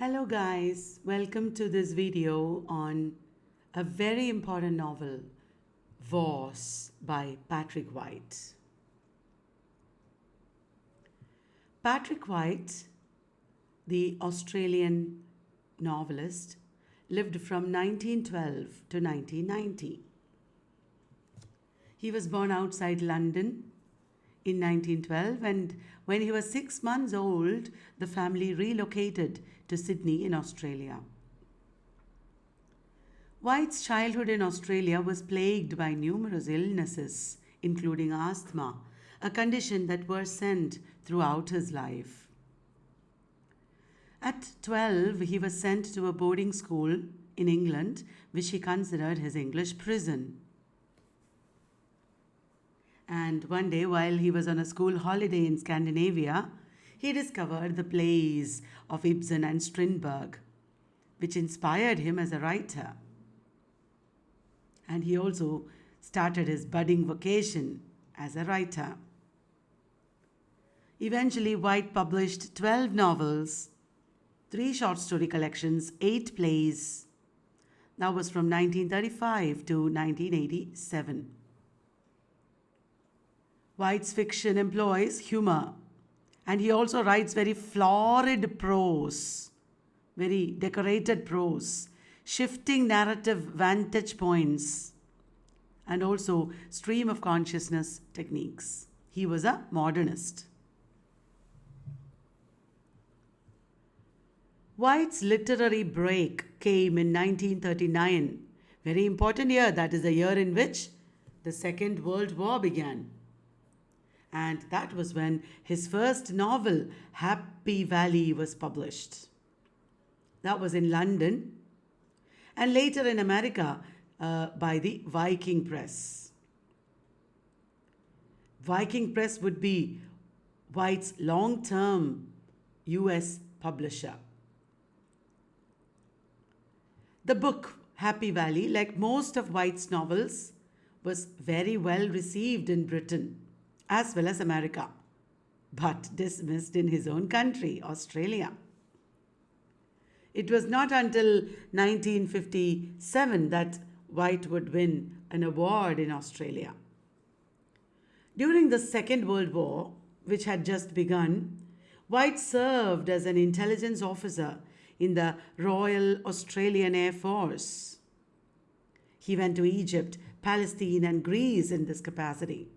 Hello guys, welcome to this video on a very important novel, Voss by Patrick White. Patrick White, the Australian novelist, lived from 1912 to 1990. He was born outside London in 1912, and when he was 6 months old, the family relocated to Sydney in Australia. White's childhood in Australia was plagued by numerous illnesses, including asthma, a condition that worsened throughout his life. At 12, he was sent to a boarding school in England, which he considered his English prison. And one day, while he was on a school holiday in Scandinavia, he discovered the plays of Ibsen and Strindberg, which inspired him as a writer. And he also started his budding vocation as a writer. Eventually, White published 12 novels, 3 short story collections, 8 plays. That was from 1935 to 1987. White's fiction employs humor, and he also writes very florid prose, very decorated prose, shifting narrative vantage points, and also stream of consciousness techniques. He was a modernist. White's literary break came in 1939, very important year. That is the year in which the Second World War began. And that was when his first novel, Happy Valley, was published. That was in London, and later in America by the Viking Press. Viking Press would be White's long-term US publisher. The book, Happy Valley, like most of White's novels, was very well received in Britain as well as America, but dismissed in his own country, Australia. It was not until 1957 that White would win an award in Australia. During the Second World War, which had just begun, White served as an intelligence officer in the Royal Australian Air Force. He went to Egypt, Palestine, and Greece in this capacity.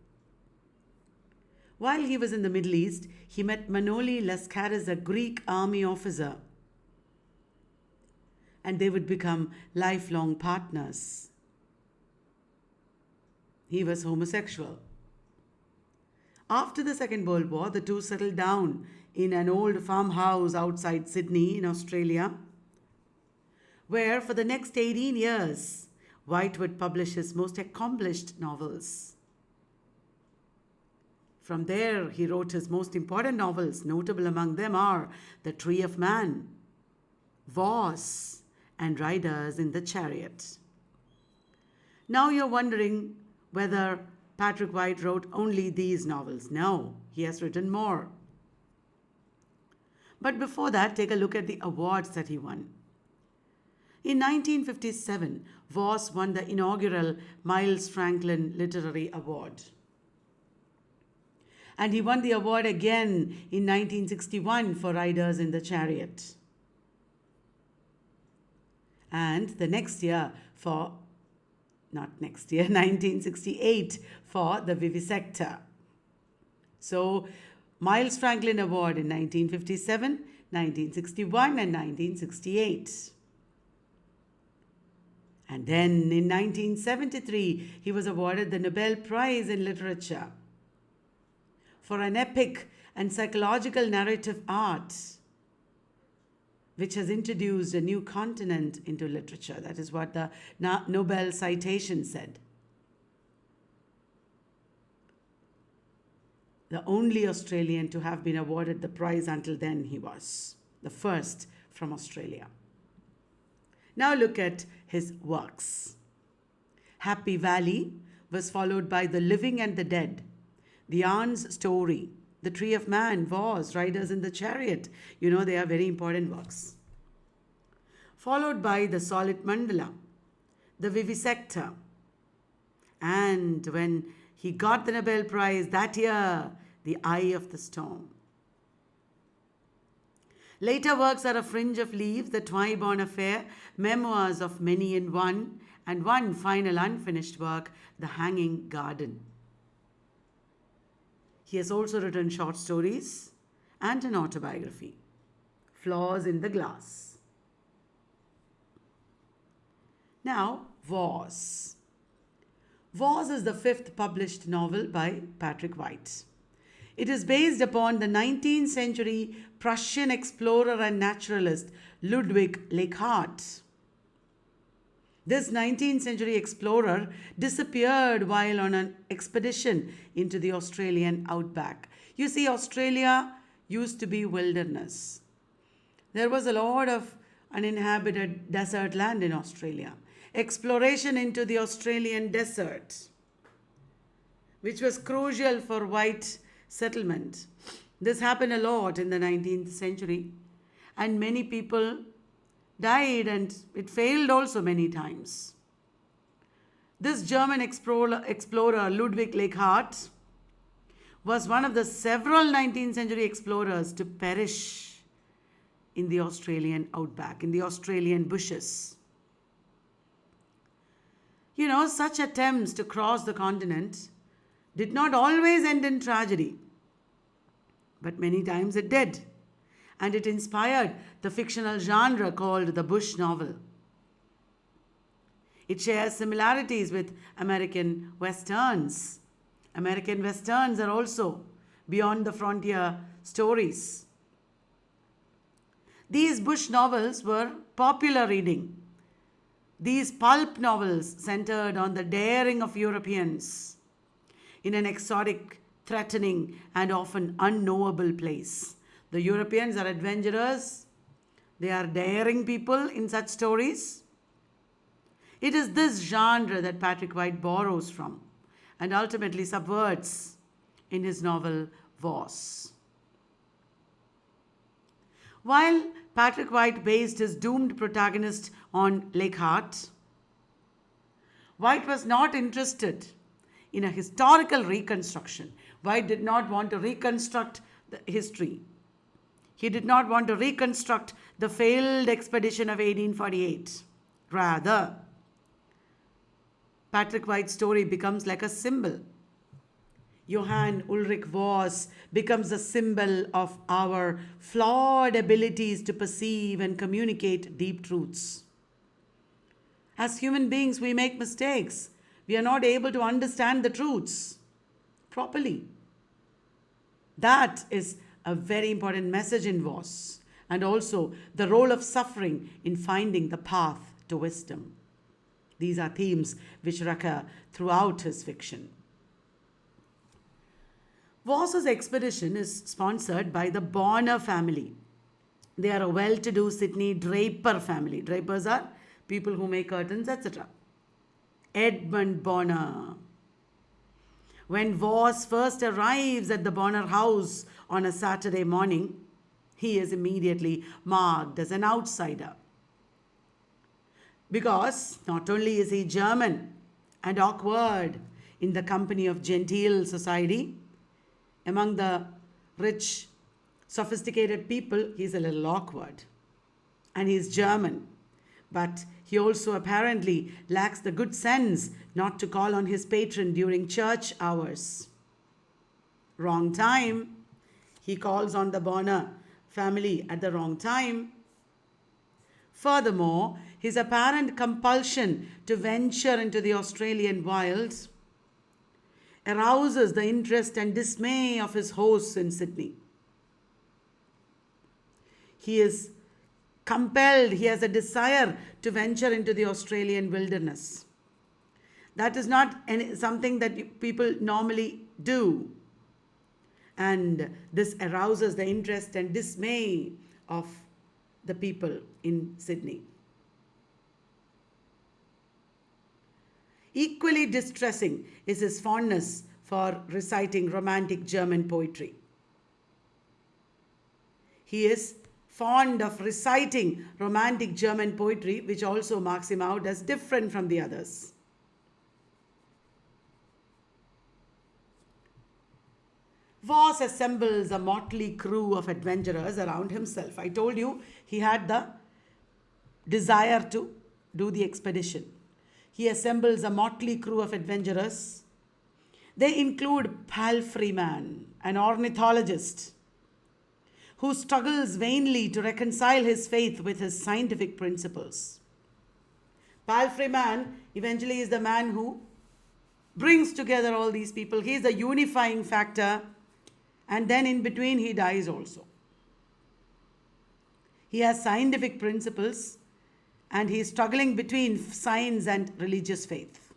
While he was in the Middle East, he met Manoli Laskaris, a Greek army officer, and they would become lifelong partners. He was homosexual. After the Second World War, the two settled down in an old farmhouse outside Sydney in Australia, where for the next 18 years, White would publish his most accomplished novels. From there, he wrote his most important novels. Notable among them are The Tree of Man, Voss, and Riders in the Chariot. Now you're wondering whether Patrick White wrote only these novels. No, he has written more. But before that, take a look at the awards that he won. In 1957, Voss won the inaugural Miles Franklin Literary Award. And he won the award again in 1961 for Riders in the Chariot. And the next year 1968 for The Vivisector. So, Miles Franklin Award in 1957, 1961 and 1968. And then in 1973, he was awarded the Nobel Prize in Literature for an epic and psychological narrative art, which has introduced a new continent into literature. That is what the Nobel citation said. The only Australian to have been awarded the prize until then, he was the first from Australia. Now look at his works. Happy Valley was followed by The Living and the Dead, The Yarn's Story, The Tree of Man, Voss, Riders in the Chariot. They are very important works. followed by the solid mandala, the vivisector. And when he got the Nobel Prize that year, the Eye of the Storm. Later works are A Fringe of Leaves, The Twyborn Affair, Memoirs of Many in One, and one final unfinished work, The Hanging Garden. He has also written short stories and an autobiography, Flaws in the Glass. Now, Voss. Voss is the fifth published novel by Patrick White. It is based upon the 19th century Prussian explorer and naturalist Ludwig Leichhardt. This 19th century explorer disappeared while on an expedition into the Australian outback. You see, Australia used to be wilderness. There was a lot of uninhabited desert land in Australia. Exploration into the Australian desert, which was crucial for white settlement. This happened a lot in the 19th century, and many people died, and it failed also many times. This German explorer Ludwig Leichhardt was one of the several 19th century explorers to perish in the Australian outback, in the Australian bushes. You know, such attempts to cross the continent did not always end in tragedy, but many times it did. And it inspired the fictional genre called the bush novel. It shares similarities with American westerns. American westerns are also beyond the frontier stories. These bush novels were popular reading. These pulp novels centered on the daring of Europeans in an exotic, threatening, and often unknowable place. The Europeans are adventurers. They are daring people in such stories. It is this genre that Patrick White borrows from and ultimately subverts in his novel Voss. While Patrick White based his doomed protagonist on Leichhardt, White was not interested in a historical reconstruction. White did not want to reconstruct the history. He did not want to reconstruct the failed expedition of 1848. Rather, Patrick White's story becomes like a symbol. Johann Ulrich Voss becomes a symbol of our flawed abilities to perceive and communicate deep truths. As human beings, we make mistakes. We are not able to understand the truths properly. That is a very important message in Voss, and also the role of suffering in finding the path to wisdom. These are themes which recur throughout his fiction. Voss's expedition is sponsored by the Bonner family. They are a well-to-do Sydney draper family. Drapers are people who make curtains, etc. Edmund Bonner. When Voss first arrives at the Bonner house on a Saturday morning, he is immediately marked as an outsider. Because not only is he German and awkward in the company of genteel society, among the rich, sophisticated people, he's a little awkward. And he's German. But he also apparently lacks the good sense not to call on his patron during church hours. Wrong time. He calls on the Bonner family at the wrong time. Furthermore, his apparent compulsion to venture into the Australian wilds arouses the interest and dismay of his hosts in Sydney. He is compelled, he has a desire to venture into the Australian wilderness. That is not something that people normally do. And this arouses the interest and dismay of the people in Sydney. Equally distressing is his fondness for reciting romantic German poetry. He is fond of reciting romantic German poetry, which also marks him out as different from the others. Voss assembles a motley crew of adventurers around himself. I told you he had the desire to do the expedition. He assembles a motley crew of adventurers. They include Palfreyman, an ornithologist who struggles vainly to reconcile his faith with his scientific principles. Palfreyman eventually is the man who brings together all these people. He is the unifying factor, and then in between he dies also. He has scientific principles and he is struggling between science and religious faith.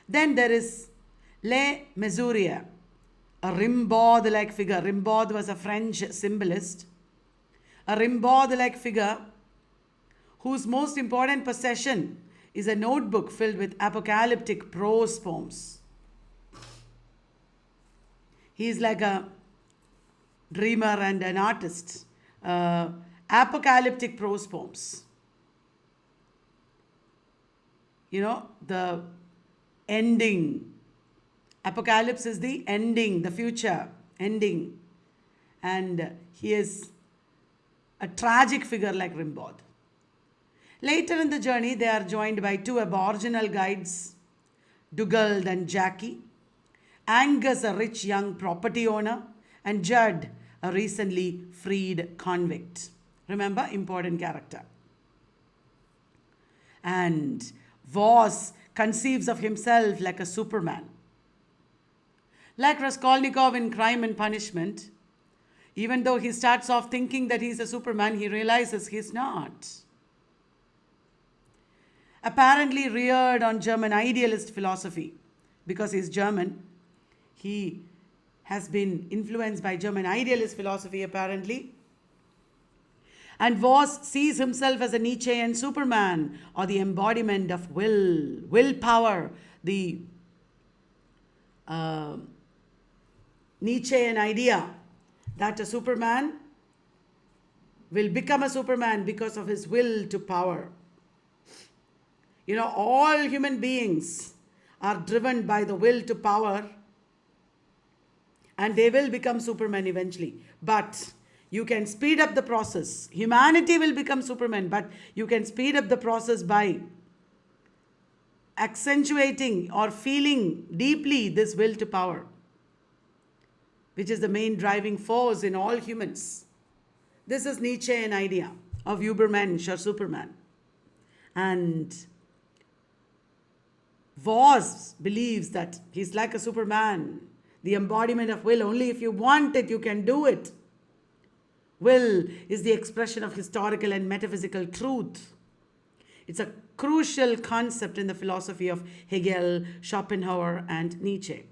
Then there is Le Mesurier, a Rimbaud-like figure. Rimbaud was a French symbolist. A Rimbaud-like figure whose most important possession is a notebook filled with apocalyptic prose poems. He is like a dreamer and an artist. Apocalyptic prose poems. You know, the ending. Apocalypse is the ending, the future, ending. And he is a tragic figure like Rimbaud. Later in the journey, they are joined by two aboriginal guides, Dugald and Jackie, Angus, a rich young property owner, and Judd, a recently freed convict. Remember, important character. And Voss conceives of himself like a Superman. Like Raskolnikov in Crime and Punishment, even though he starts off thinking that he's a Superman, he realizes he's not. Apparently reared on German idealist philosophy, because he's German, he has been influenced by German idealist philosophy apparently. And Voss sees himself as a Nietzschean Superman, or the embodiment of willpower, the Nietzschean idea that a Superman will become a Superman because of his will to power. You know, all human beings are driven by the will to power, and they will become Superman eventually. But you can speed up the process. Humanity will become Superman, but you can speed up the process by accentuating or feeling deeply this will to power, which is the main driving force in all humans. This is Nietzschean idea of Übermensch or Superman. And Voss believes that he's like a Superman, the embodiment of will. Only if you want it, you can do it. Will is the expression of historical and metaphysical truth. It's a crucial concept in the philosophy of Hegel, Schopenhauer, and Nietzsche.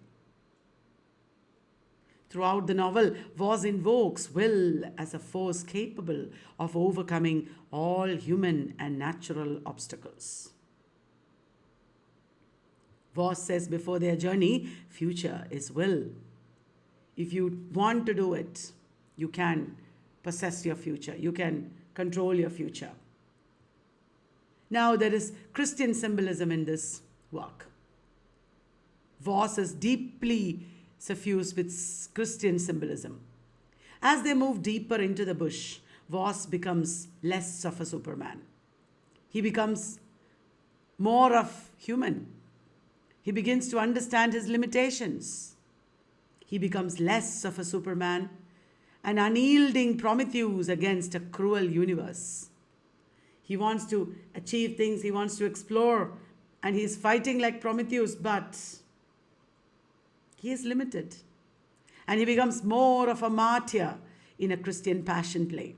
Throughout the novel, Voss invokes will as a force capable of overcoming all human and natural obstacles. Voss says before their journey, future is will. If you want to do it, you can possess your future. You can control your future. Now there is Christian symbolism in this work. Voss is deeply suffused with Christian symbolism. As they move deeper into the bush, Voss becomes less of a Superman. He becomes more of human. He begins to understand his limitations. He becomes less of a Superman, an unyielding Prometheus against a cruel universe. He wants to achieve things, he wants to explore, and he is fighting like Prometheus, but he is limited. And he becomes more of a martyr in a Christian passion play.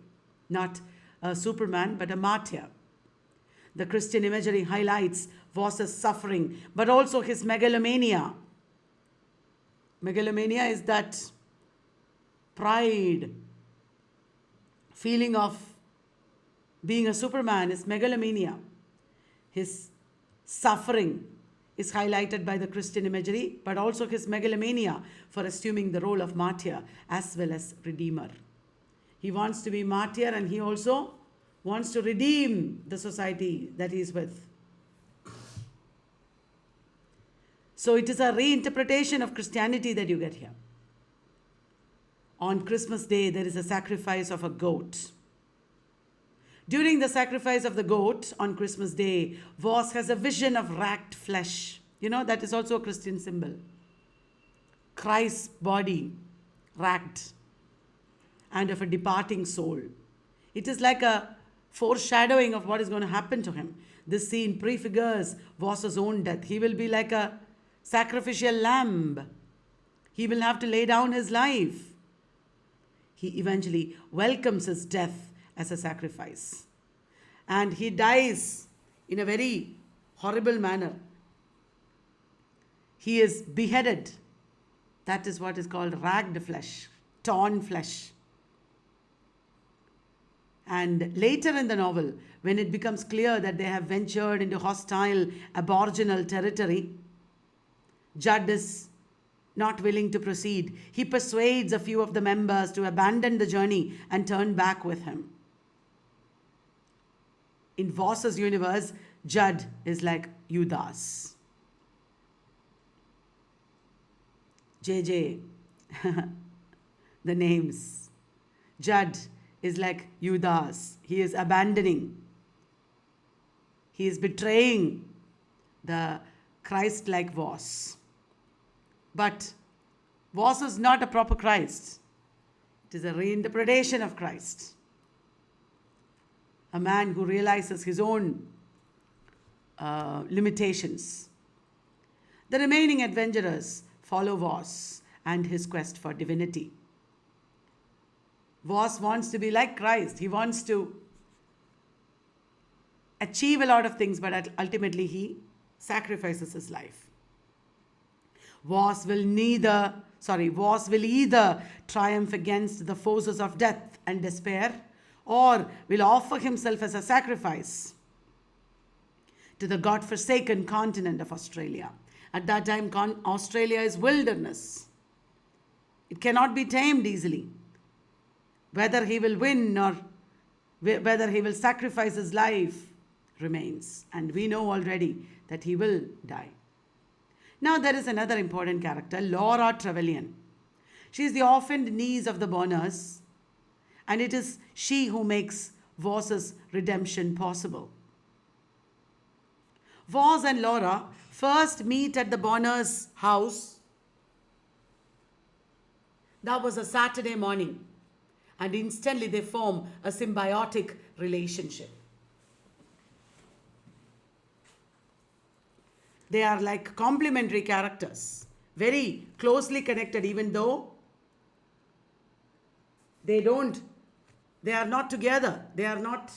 Not a Superman, but a martyr. The Christian imagery highlights Voss's suffering, but also his megalomania. Megalomania is that pride, feeling of being a Superman is megalomania. His suffering is highlighted by the Christian imagery, but also his megalomania for assuming the role of martyr as well as redeemer. He wants to be martyr, and he also wants to redeem the society that he is with. So it is a reinterpretation of Christianity that you get here. On Christmas Day, there is a sacrifice of a goat. During the sacrifice of the goat on Christmas Day, Voss has a vision of racked flesh. That is also a Christian symbol. Christ's body racked, and of a departing soul. It is like a foreshadowing of what is going to happen to him. This scene prefigures Voss's own death. He will be like a sacrificial lamb. He will have to lay down his life. He eventually welcomes his death as a sacrifice. And he dies in a very horrible manner. He is beheaded. That is what is called ragged flesh, torn flesh. And later in the novel, when it becomes clear that they have ventured into hostile aboriginal territory, Judd is not willing to proceed. He persuades a few of the members to abandon the journey and turn back with him. In Voss's universe, Judd is like Judas. JJ, the names. Judd is like Judas. He is abandoning. He is betraying the Christ-like Voss. But Voss is not a proper Christ. It is a reinterpretation of Christ. A man who realizes his own limitations. The remaining adventurers follow Voss and his quest for divinity. Voss wants to be like Christ. He wants to achieve a lot of things, but ultimately he sacrifices his life. Voss will either triumph against the forces of death and despair, or will offer himself as a sacrifice to the God-forsaken continent of Australia. At that time, Australia is wilderness. It cannot be tamed easily. Whether he will win or whether he will sacrifice his life remains. And we know already that he will die. Now there is another important character, Laura Trevillian. She is the orphaned niece of the Bonners, and it is she who makes Voss's redemption possible. Voss and Laura first meet at the Bonners' house. That was a Saturday morning, and instantly they form a symbiotic relationship. They are like complementary characters, very closely connected, even though they are not together. They are not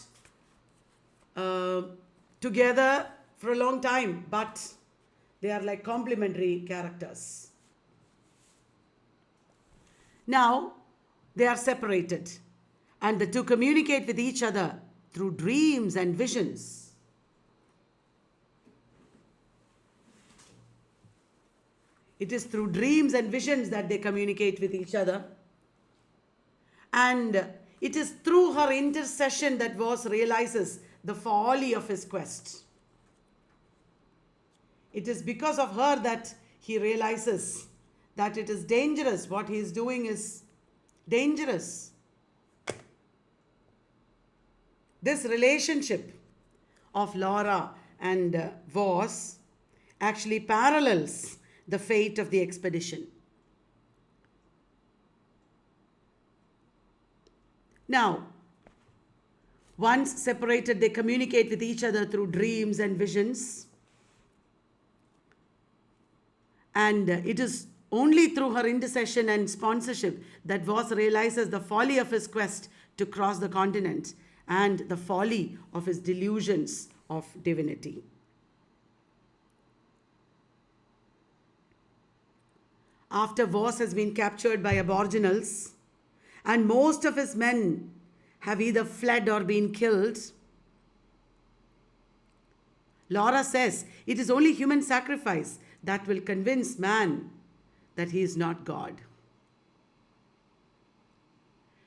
together for a long time, but they are like complementary characters. Now, they are separated, and the two communicate with each other through dreams and visions. It is through dreams and visions that they communicate with each other. And it is through her intercession that Voss realizes the folly of his quest. It is because of her that he realizes that it is dangerous. What he is doing is dangerous. This relationship of Laura and Voss actually parallels the fate of the expedition. Now, once separated, they communicate with each other through dreams and visions. And it is only through her intercession and sponsorship that Voss realizes the folly of his quest to cross the continent and the folly of his delusions of divinity. After Voss has been captured by Aboriginals, and most of his men have either fled or been killed, Laura says it is only human sacrifice that will convince man that he is not God.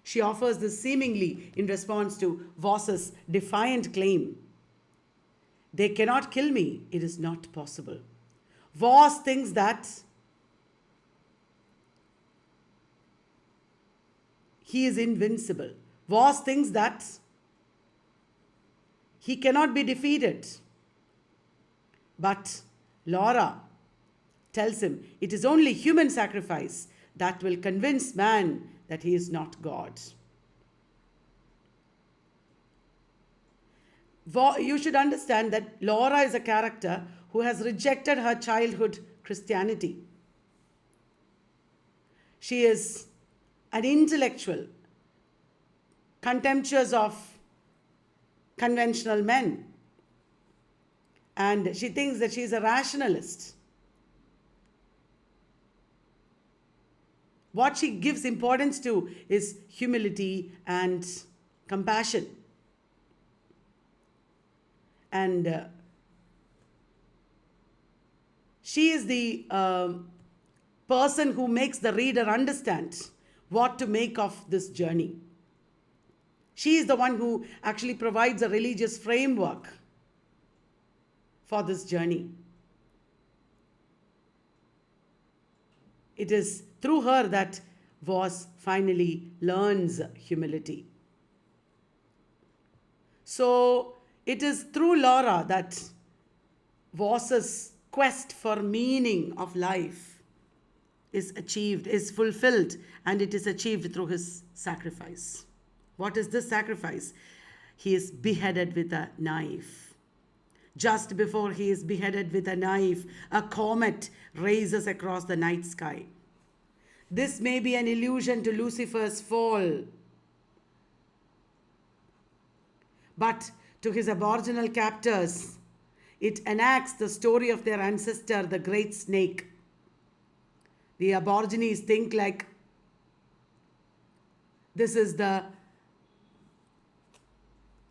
She offers this seemingly in response to Voss's defiant claim. They cannot kill me. It is not possible. Voss thinks that he is invincible. Voss thinks that he cannot be defeated. But Laura tells him it is only human sacrifice that will convince man that he is not God. You should understand that Laura is a character who has rejected her childhood Christianity. She is an intellectual, contemptuous of conventional men. And she thinks that she is a rationalist. What she gives importance to is humility and compassion. And she is the person who makes the reader understand what to make of this journey. She is the one who actually provides a religious framework for this journey. It is through her that Voss finally learns humility. So it is through Laura that Voss's quest for meaning of life is achieved, is fulfilled, and it is achieved through his sacrifice. What is this sacrifice? He is beheaded with a knife. Just before he is beheaded with a knife, a comet races across the night sky. This may be an allusion to Lucifer's fall, but to his aboriginal captors, it enacts the story of their ancestor, the great snake. The Aborigines think like this is the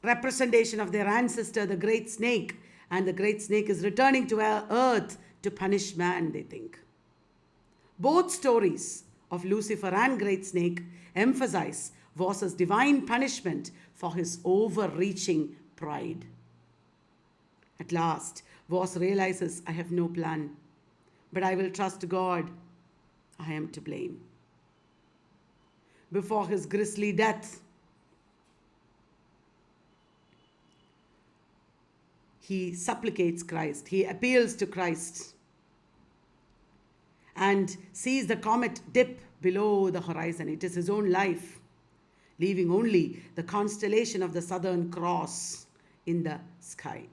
representation of their ancestor, the great snake, and the great snake is returning to earth to punish man, they think. Both stories of Lucifer and great snake emphasize Voss's divine punishment for his overreaching pride. At last, Voss realizes, I have no plan, but I will trust God. I am to blame. Before his grisly death, he supplicates Christ. He appeals to Christ and sees the comet dip below the horizon. It is his own life, leaving only the constellation of the Southern Cross in the sky.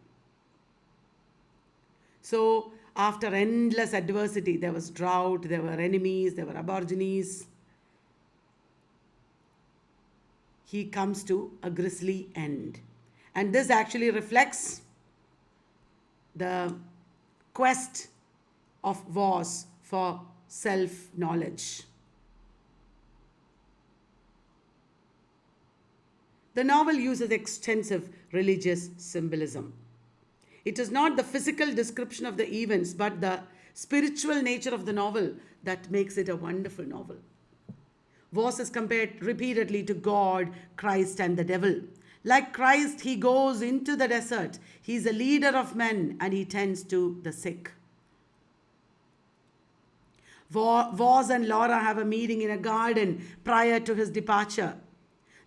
So, after endless adversity, there was drought, there were enemies, there were Aborigines. He comes to a grisly end. And this actually reflects the quest of Voss for self-knowledge. The novel uses extensive religious symbolism. It is not the physical description of the events, but the spiritual nature of the novel that makes it a wonderful novel. Voss is compared repeatedly to God, Christ, and the devil. Like Christ, he goes into the desert. He is a leader of men and he tends to the sick. Voss and Laura have a meeting in a garden prior to his departure.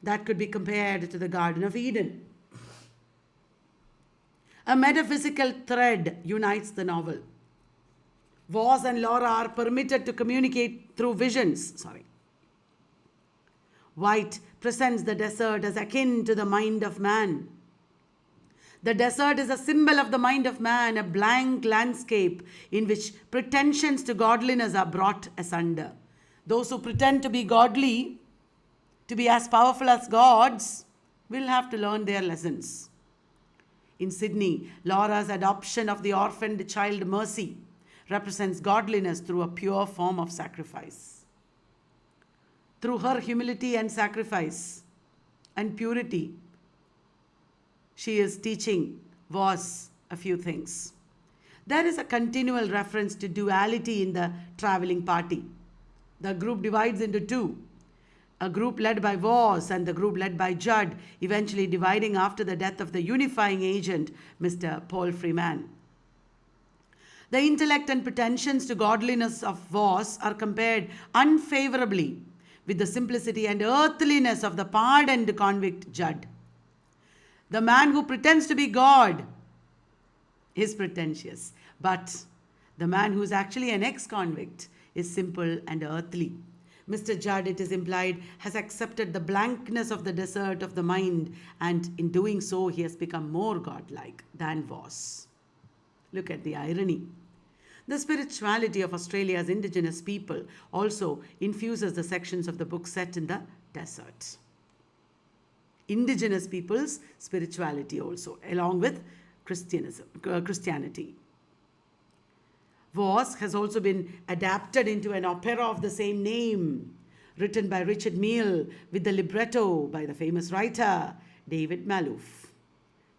That could be compared to the Garden of Eden. A metaphysical thread unites the novel. Voss and Laura are permitted to communicate through visions. White presents the desert as akin to the mind of man. The desert is a symbol of the mind of man, a blank landscape in which pretensions to godliness are brought asunder. Those who pretend to be godly, to be as powerful as gods, will have to learn their lessons. In Sydney, Laura's adoption of the orphaned child Mercy represents godliness through a pure form of sacrifice. Through her humility and sacrifice and purity, she is teaching Voss a few things. There is a continual reference to duality in the traveling party. The group divides into two. a group led by Voss and the group led by Judd, eventually dividing after the death of the unifying agent, Mr. Paul Freeman. The intellect and pretensions to godliness of Voss are compared unfavorably with the simplicity and earthliness of the pardoned convict Judd. The man who pretends to be God is pretentious, but the man who is actually an ex-convict is simple and earthly. Mr. Judd, it is implied, has accepted the blankness of the desert of the mind, and in doing so, he has become more godlike than Voss. Look at the irony. The spirituality of Australia's indigenous people also infuses the sections of the book set in the desert. Indigenous people's spirituality also, along with Christianity. Voss has also been adapted into an opera of the same name, written by Richard Meal with the libretto by the famous writer David Malouf.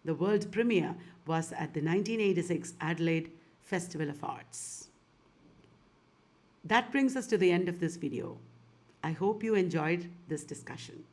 The world premiere was at the 1986 Adelaide Festival of Arts. That brings us to the end of this video. I hope you enjoyed this discussion.